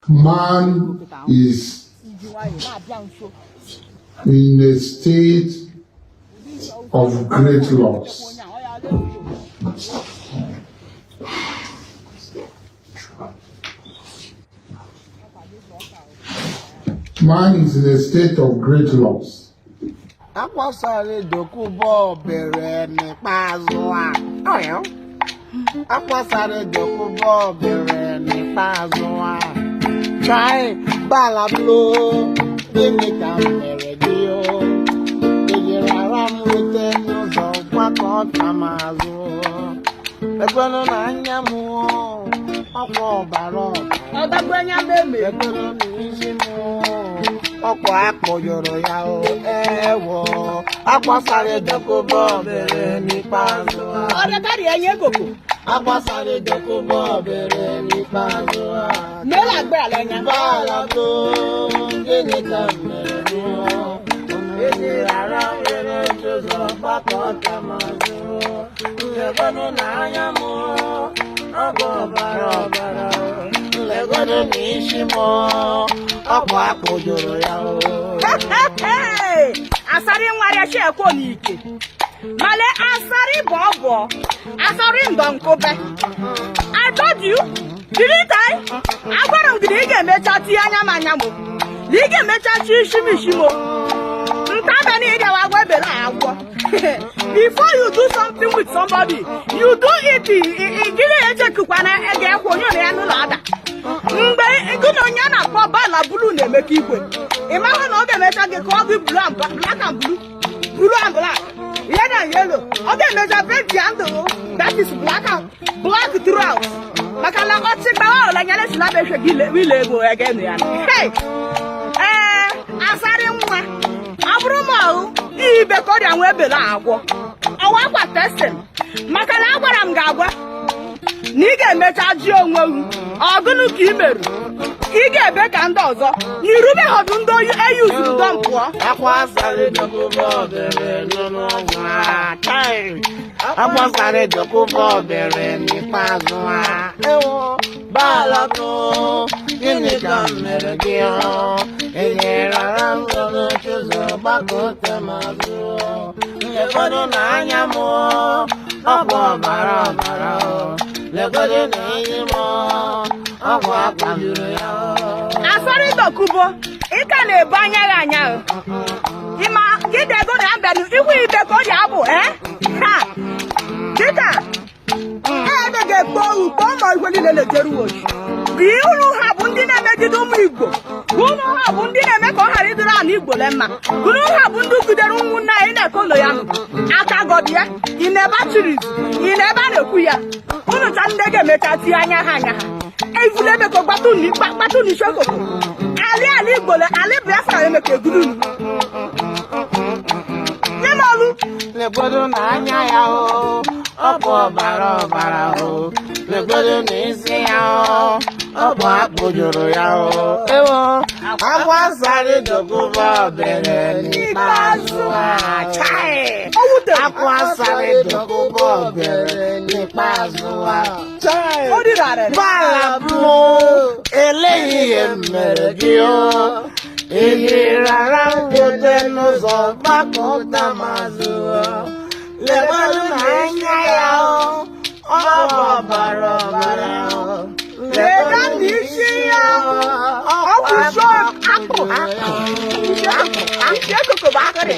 Man is in a state of great loss. Man is in a state of great loss. Asari Tokumbo bere n'ikpeazụ a. Asari Tokumbo bere n'ikpeazụ a. Chai balablo gịnị ka m mere gị o? Ejiri ara m rute n'ụzọ gbakọta m azụ. Ekwelu na anya m ọkwa ọbara ekwelu n'isi m ọkwa akpọjọrọ ya o ewo Asari Tokumbo bere n'ikpeazụ a. Asari Tokumbo bere n'ikpeazụ a. Balablo gịnị ka m mere gị o? Ejiri ara m rute n'ụzọ gbakọta m azụ. Ekwelu na anya m ọkwa ọbara legodo n'isi m ọkwa akpọjọrọ ya o. Asari nwere sheko n'ike male Asari bobo Asari ndonkobe. I told you didn't I? Agwara m gị ị ga-emecha tie anya m anya m ị ga-emecha chi ishimishimo ntabe na ịga wagwa ebere agwọ. Before you do something with somebody, you do it. Gịnị echekukwana ege ekwenye na ya n'ụlọ ada. Mgbe ego na onye na-akpọ bala bulu na-emeka igwe. Ị mahụ na ọ ga-emecha gị ka ọ gị black and blue. Blue and black. Red and yellow. Ọ ga-emecha red and that is black throughout. Maka na ọchị gbawa ọla nyere si na-abịa gị wile ego ege nụ ya. Hey! Asari nwa. Ọ bụrụ ma ahụ ibe ka ọ dị anwụ ebele agwọ ọwa akwa testin maka na agwara m ga-agwa na ị ga-emecha ji onwe ọgụnụ ka ị merụ ị ga-ebe ka ndị ọzọ n'irube ọdụ ndị eyuzuru dọ mpụọ. Asari Tokumbo bere n'ọnwụ a. Asari Tokumbo bere n'ikpeazụ a. Ewo balablo gịnị ka m mere gị o? Enyere ara m n'ụzọ gbakọta m azụ. Legodo na anya m ọkwa ọbara legodo na enyi m ọkwa akpajuru ya o. Asari Tokumbo ị ka na-ebu anya gị anya ịma gịda ego na abịanụ iwu ibe ka ọ dị abụ ha dịka ebe ga-ekpo ohu ka ụmụ igwe niile na-ejeru oji unu ha bụ ndị na-emegide ụmụ Igbo unu ha bụ ndị na-eme ka ọ ghara ịdịrị ala Igbo le mma unu ha bụ ndị gidere ụmụnne anyị na-eke ụlọ ya nụ aka gọdị ya ị na-ebe achịrịzi ị na-ebe a na-ekwu ya unu cha ndị ga-emecha tie anya ha evule emeko gbatu n'isi okoko ala Igbo le ala Biafra emeko egurunu nyemolu legodo na anya ya o ọkwa ọbara o legodo na isi ya o ọkwa akpọjọrọ ya o. Ewo Asari Tokumbo bere n'ikpeazụ a. Asari Tokumbo bere n'ikpeazụ a. Balablo eleghị ihe mere gị o. Ejiri ara m rute n'ụzọ gbakọta m azụ. Legodo na anya ya o ọbara lega n'isi ya ọgwụ so akpụ isi akụkụ bụ akịrị